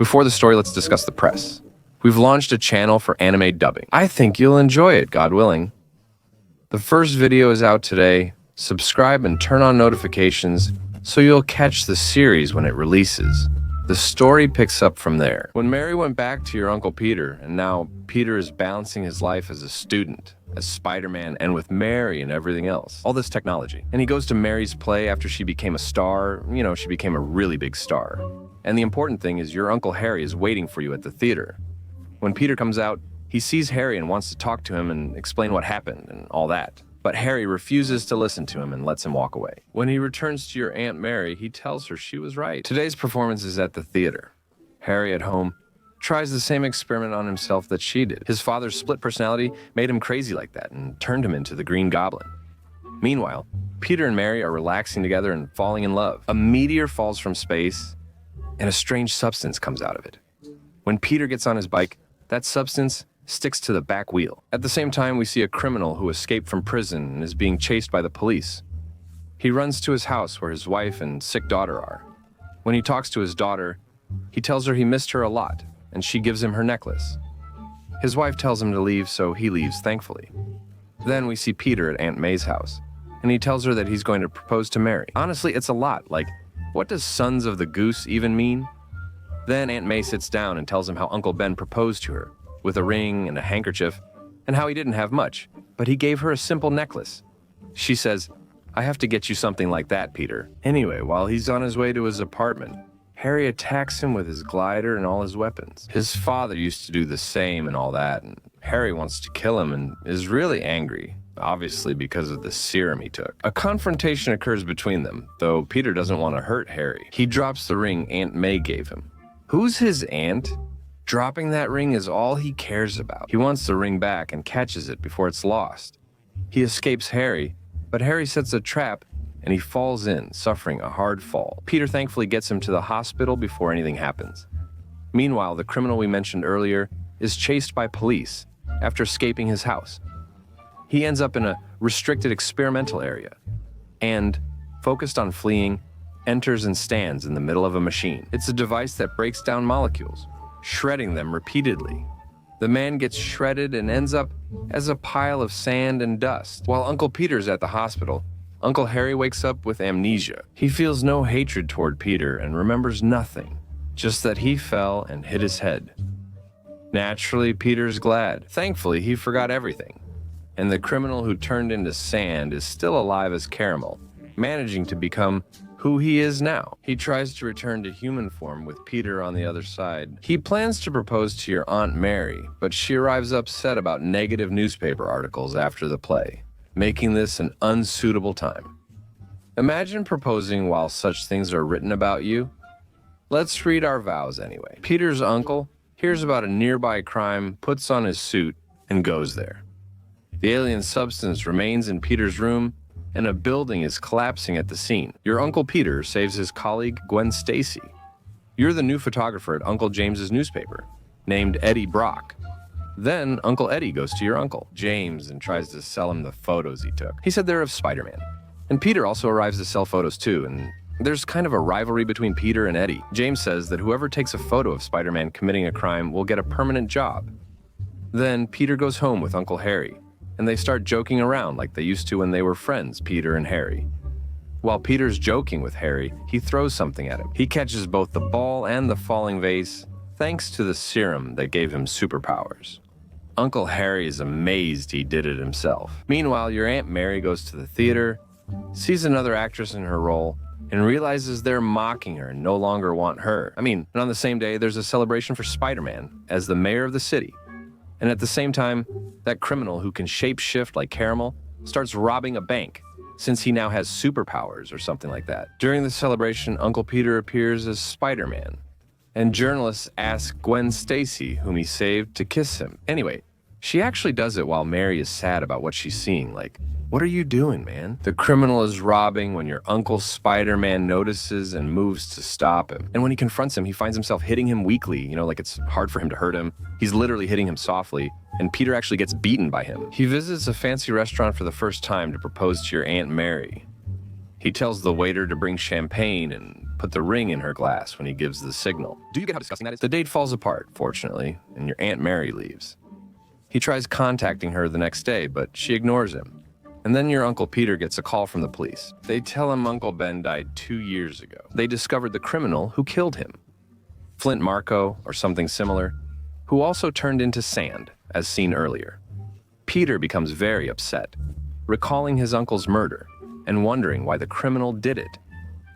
Before the story, let's discuss the press. We've launched a channel for anime dubbing. I think you'll enjoy it, God willing. The first video is out today. Subscribe and turn on notifications so you'll catch the series when it releases. The story picks up from there. When Mary went back to your Uncle Peter, and now Peter is balancing his life as a student, as Spider-Man, and with Mary and everything else. All this technology. And he goes to Mary's play after she became a star. You know, she became a really big star. And the important thing is your Uncle Harry is waiting for you at the theater. When Peter comes out, he sees Harry and wants to talk to him and explain what happened and all that. But Harry refuses to listen to him and lets him walk away. When he returns to your Aunt Mary, he tells her she was right. Today's performance is at the theater. Harry at home tries the same experiment on himself that she did. His father's split personality made him crazy like that and turned him into the Green Goblin. Meanwhile, Peter and Mary are relaxing together and falling in love. A meteor falls from space, and a strange substance comes out of it. When Peter gets on his bike, that substance sticks to the back wheel. At the same time, we see a criminal who escaped from prison and is being chased by the police. He runs to his house where his wife and sick daughter are. When he talks to his daughter, he tells her he missed her a lot, and she gives him her necklace. His wife tells him to leave, so he leaves, thankfully. Then we see Peter at Aunt May's house, and he tells her that he's going to propose to Mary. Honestly, it's a lot. Like, what does Sons of the Goose even mean? Then Aunt May sits down and tells him how Uncle Ben proposed to her, with a ring and a handkerchief, and how he didn't have much, but he gave her a simple necklace. She says, "I have to get you something like that, Peter." Anyway, while he's on his way to his apartment, Harry attacks him with his glider and all his weapons. His father used to do the same and all that, and Harry wants to kill him and is really angry, obviously because of the serum he took. A confrontation occurs between them, though Peter doesn't want to hurt Harry. He drops the ring Aunt May gave him. Who's his aunt? Dropping that ring is all he cares about. He wants the ring back and catches it before it's lost. He escapes Harry, but Harry sets a trap and he falls in, suffering a hard fall. Peter thankfully gets him to the hospital before anything happens. Meanwhile, the criminal we mentioned earlier is chased by police after escaping his house. He ends up in a restricted experimental area and, focused on fleeing, enters and stands in the middle of a machine. It's a device that breaks down molecules, shredding them repeatedly. The man gets shredded and ends up as a pile of sand and dust. While Uncle Peter's at the hospital, Uncle Harry wakes up with amnesia. He feels no hatred toward Peter and remembers nothing, just that he fell and hit his head. Naturally, Peter's glad. Thankfully, he forgot everything. And the criminal who turned into sand is still alive as Caramel, managing to become who he is now. He tries to return to human form with Peter on the other side. He plans to propose to your Aunt Mary, but she arrives upset about negative newspaper articles after the play, making this an unsuitable time. Imagine proposing while such things are written about you. Let's read our vows anyway. Peter's uncle hears about a nearby crime, puts on his suit, and goes there. The alien substance remains in Peter's room, and a building is collapsing at the scene. Your Uncle Peter saves his colleague Gwen Stacy. You're the new photographer at Uncle James's newspaper, named Eddie Brock. Then Uncle Eddie goes to your Uncle James and tries to sell him the photos he took. He said they're of Spider-Man. And Peter also arrives to sell photos too, and there's kind of a rivalry between Peter and Eddie. James says that whoever takes a photo of Spider-Man committing a crime will get a permanent job. Then Peter goes home with Uncle Harry, and they start joking around like they used to when they were friends, Peter and Harry. While Peter's joking with Harry, he throws something at him. He catches both the ball and the falling vase, thanks to the serum that gave him superpowers. Uncle Harry is amazed he did it himself. Meanwhile, your Aunt Mary goes to the theater, sees another actress in her role, and realizes they're mocking her and no longer want her. And on the same day, there's a celebration for Spider-Man as the mayor of the city. And at the same time, that criminal who can shape-shift like Caramel starts robbing a bank, since he now has superpowers or something like that. During the celebration, Uncle Peter appears as Spider-Man, and journalists ask Gwen Stacy, whom he saved, to kiss him. Anyway, she actually does it while Mary is sad about what she's seeing, like, "What are you doing, man?" The criminal is robbing when your Uncle Spider-Man notices and moves to stop him. And when he confronts him, he finds himself hitting him weakly, like it's hard for him to hurt him. He's literally hitting him softly, and Peter actually gets beaten by him. He visits a fancy restaurant for the first time to propose to your Aunt Mary. He tells the waiter to bring champagne and put the ring in her glass when he gives the signal. Do you get how disgusting that is? The date falls apart, fortunately, and your Aunt Mary leaves. He tries contacting her the next day, but she ignores him. And then your Uncle Peter gets a call from the police. They tell him Uncle Ben died 2 years ago. They discovered the criminal who killed him, Flint Marco, or something similar, who also turned into sand, as seen earlier. Peter becomes very upset, recalling his uncle's murder and wondering why the criminal did it,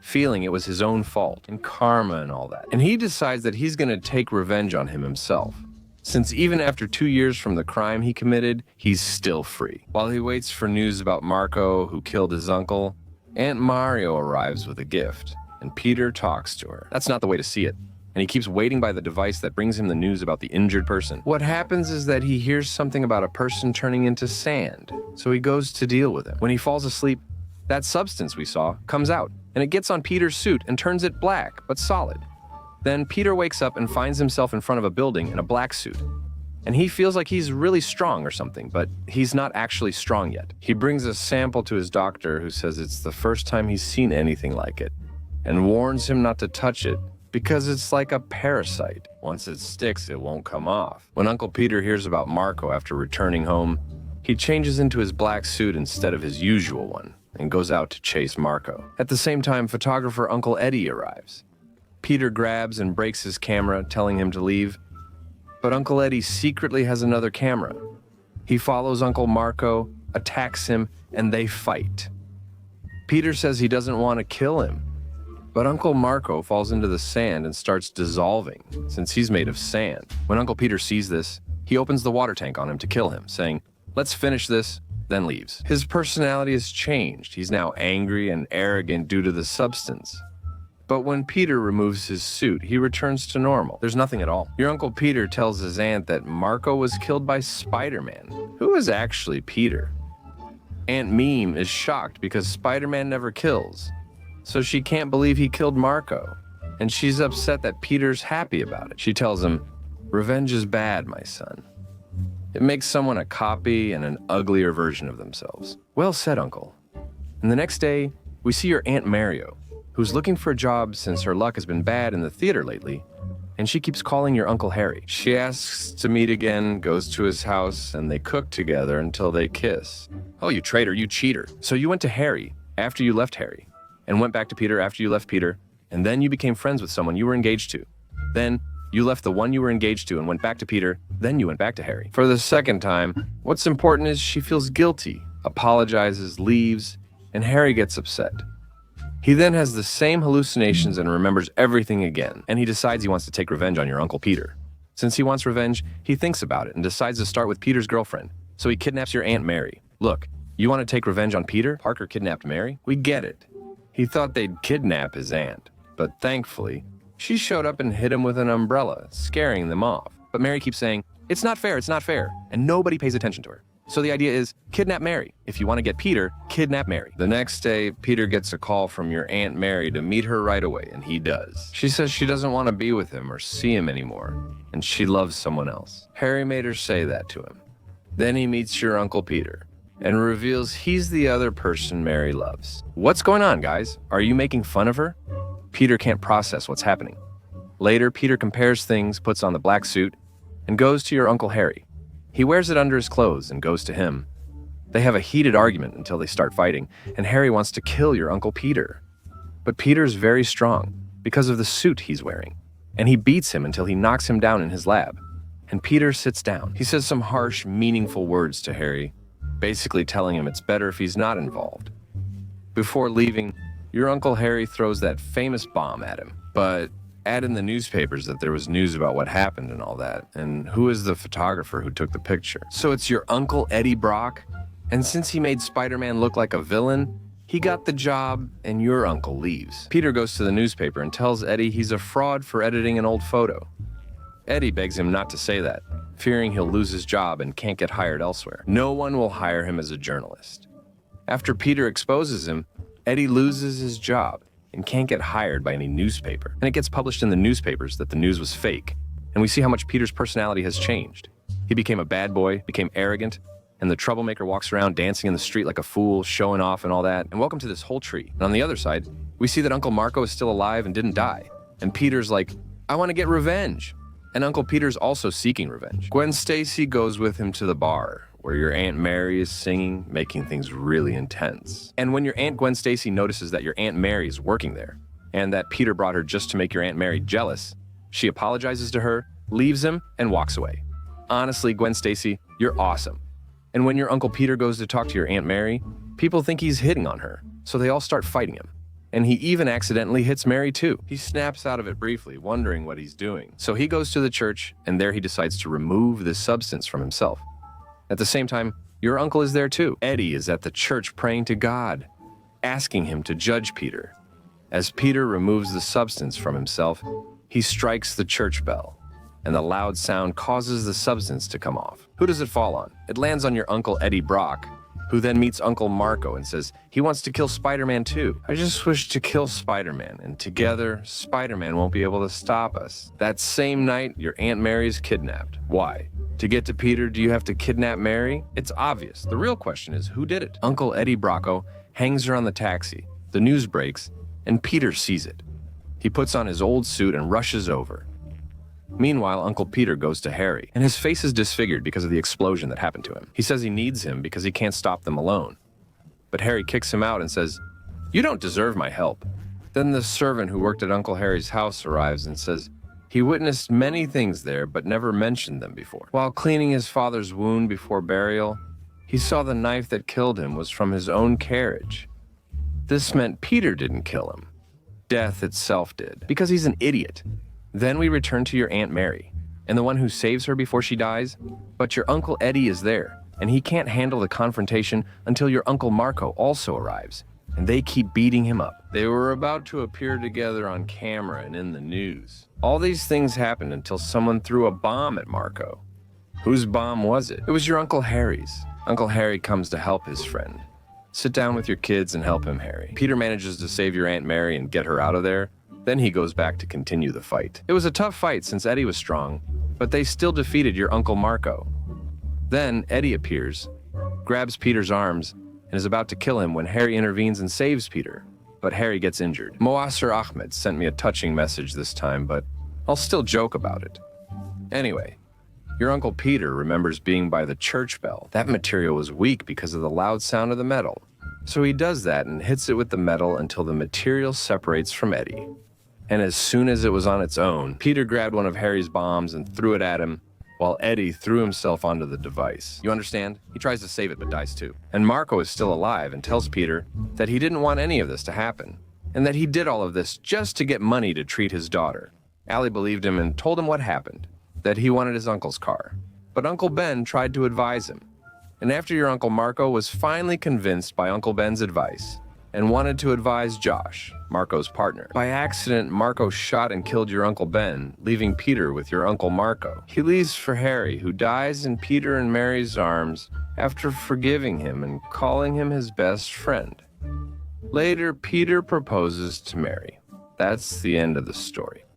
feeling it was his own fault and karma and all that. And he decides that he's going to take revenge on him himself, since even after 2 years from the crime he committed, he's still free. While he waits for news about Marco, who killed his uncle, Aunt Mario arrives with a gift, and Peter talks to her. That's not the way to see it. And he keeps waiting by the device that brings him the news about the injured person. What happens is that he hears something about a person turning into sand, so he goes to deal with him. When he falls asleep, that substance we saw comes out, and it gets on Peter's suit and turns it black, but solid. Then Peter wakes up and finds himself in front of a building in a black suit. And he feels like he's really strong or something, but he's not actually strong yet. He brings a sample to his doctor, who says it's the first time he's seen anything like it, and warns him not to touch it because it's like a parasite. Once it sticks, it won't come off. When Uncle Peter hears about Marco after returning home, he changes into his black suit instead of his usual one and goes out to chase Marco. At the same time, photographer Uncle Eddie arrives. Peter grabs and breaks his camera, telling him to leave, but Uncle Eddie secretly has another camera. He follows Uncle Marco, attacks him, and they fight. Peter says he doesn't want to kill him, but Uncle Marco falls into the sand and starts dissolving, since he's made of sand. When Uncle Peter sees this, he opens the water tank on him to kill him, saying, "Let's finish this," then leaves. His personality has changed. He's now angry and arrogant due to the substance. But when Peter removes his suit, he returns to normal. There's nothing at all. Your Uncle Peter tells his aunt that Marco was killed by Spider-Man. Who is actually Peter? Aunt Meme is shocked because Spider-Man never kills, so she can't believe he killed Marco, and she's upset that Peter's happy about it. She tells him, "Revenge is bad, my son. It makes someone a copy and an uglier version of themselves." Well said, Uncle. And the next day, we see your Aunt Mario, who's looking for a job since her luck has been bad in the theater lately, and she keeps calling your Uncle Harry. She asks to meet again, goes to his house, and they cook together until they kiss. "Oh, you traitor, you cheater. So you went to Harry after you left Harry, and went back to Peter after you left Peter, and then you became friends with someone you were engaged to. Then you left the one you were engaged to and went back to Peter, then you went back to Harry." For the second time, what's important is she feels guilty, apologizes, leaves, and Harry gets upset. He then has the same hallucinations and remembers everything again, and he decides he wants to take revenge on your Uncle Peter. Since he wants revenge, he thinks about it and decides to start with Peter's girlfriend, so he kidnaps your Aunt Mary. Look, you want to take revenge on Peter? Parker kidnapped Mary? We get it. He thought they'd kidnap his aunt, but thankfully, she showed up and hit him with an umbrella, scaring them off. But Mary keeps saying, it's not fair, and nobody pays attention to her. So the idea is, kidnap Mary. If you want to get Peter, kidnap Mary. The next day, Peter gets a call from your Aunt Mary to meet her right away, and he does. She says she doesn't want to be with him or see him anymore, and she loves someone else. Harry made her say that to him. Then he meets your Uncle Peter, and reveals he's the other person Mary loves. What's going on, guys? Are you making fun of her? Peter can't process what's happening. Later, Peter compares things, puts on the black suit, and goes to your Uncle Harry. He wears it under his clothes and goes to him. They have a heated argument until they start fighting, and Harry wants to kill your Uncle Peter. But Peter's very strong because of the suit he's wearing, and he beats him until he knocks him down in his lab. And Peter sits down. He says some harsh, meaningful words to Harry, basically telling him it's better if he's not involved. Before leaving, your Uncle Harry throws that famous bomb at him, but add in the newspapers that there was news about what happened and all that, and who is the photographer who took the picture. So it's your Uncle Eddie Brock, and since he made Spider-Man look like a villain, he got the job and your uncle leaves. Peter goes to the newspaper and tells Eddie he's a fraud for editing an old photo. Eddie begs him not to say that, fearing he'll lose his job and can't get hired elsewhere. No one will hire him as a journalist. After Peter exposes him, Eddie loses his job and can't get hired by any newspaper. And it gets published in the newspapers that the news was fake. And we see how much Peter's personality has changed. He became a bad boy, became arrogant, and the troublemaker walks around dancing in the street like a fool, showing off and all that, and welcome to this whole tree. And on the other side, we see that Uncle Marco is still alive and didn't die. And Peter's like, I want to get revenge. And Uncle Peter's also seeking revenge. Gwen Stacy goes with him to the bar, where your Aunt Mary is singing, making things really intense. And when your Aunt Gwen Stacy notices that your Aunt Mary is working there, and that Peter brought her just to make your Aunt Mary jealous, she apologizes to her, leaves him, and walks away. Honestly, Gwen Stacy, you're awesome. And when your Uncle Peter goes to talk to your Aunt Mary, people think he's hitting on her, so they all start fighting him. And he even accidentally hits Mary too. He snaps out of it briefly, wondering what he's doing. So he goes to the church, and there he decides to remove this substance from himself. At the same time, your uncle is there too. Eddie is at the church praying to God, asking him to judge Peter. As Peter removes the substance from himself, he strikes the church bell, and the loud sound causes the substance to come off. Who does it fall on? It lands on your Uncle Eddie Brock, who then meets Uncle Marco and says he wants to kill Spider-Man too. I just wish to kill Spider-Man, and together, Spider-Man won't be able to stop us. That same night, your Aunt Mary's kidnapped. Why? To get to Peter, do you have to kidnap Mary? It's obvious. The real question is, who did it? Uncle Eddie Brocco hangs her on the taxi. The news breaks, and Peter sees it. He puts on his old suit and rushes over. Meanwhile, Uncle Peter goes to Harry, and his face is disfigured because of the explosion that happened to him. He says he needs him because he can't stop them alone. But Harry kicks him out and says, "You don't deserve my help." Then the servant who worked at Uncle Harry's house arrives and says he witnessed many things there but never mentioned them before. While cleaning his father's wound before burial, he saw the knife that killed him was from his own carriage. This meant Peter didn't kill him. Death itself did, because he's an idiot. Then we return to your Aunt Mary, and the one who saves her before she dies, but your Uncle Eddie is there, and he can't handle the confrontation until your Uncle Marco also arrives, and they keep beating him up. They were about to appear together on camera and in the news. All these things happened until someone threw a bomb at Marco. Whose bomb was it? It was your Uncle Harry's. Uncle Harry comes to help his friend. Sit down with your kids and help him, Harry. Peter manages to save your Aunt Mary and get her out of there. Then he goes back to continue the fight. It was a tough fight since Eddie was strong, but they still defeated your Uncle Marco. Then Eddie appears, grabs Peter's arms, and is about to kill him when Harry intervenes and saves Peter. But Harry gets injured. Moasser Ahmed sent me a touching message this time, but I'll still joke about it. Anyway, your Uncle Peter remembers being by the church bell. That material was weak because of the loud sound of the metal. So he does that and hits it with the metal until the material separates from Eddie. And as soon as it was on its own, Peter grabbed one of Harry's bombs and threw it at him, while Eddie threw himself onto the device. You understand? He tries to save it but dies too. And Marco is still alive and tells Peter that he didn't want any of this to happen, and that he did all of this just to get money to treat his daughter. Allie believed him and told him what happened, that he wanted his uncle's car. But Uncle Ben tried to advise him. And after your Uncle Marco was finally convinced by Uncle Ben's advice and wanted to advise Josh, Marco's partner. By accident, Marco shot and killed your Uncle Ben, leaving Peter with your Uncle Marco. He leaves for Harry, who dies in Peter and Mary's arms after forgiving him and calling him his best friend. Later, Peter proposes to Mary. That's the end of the story.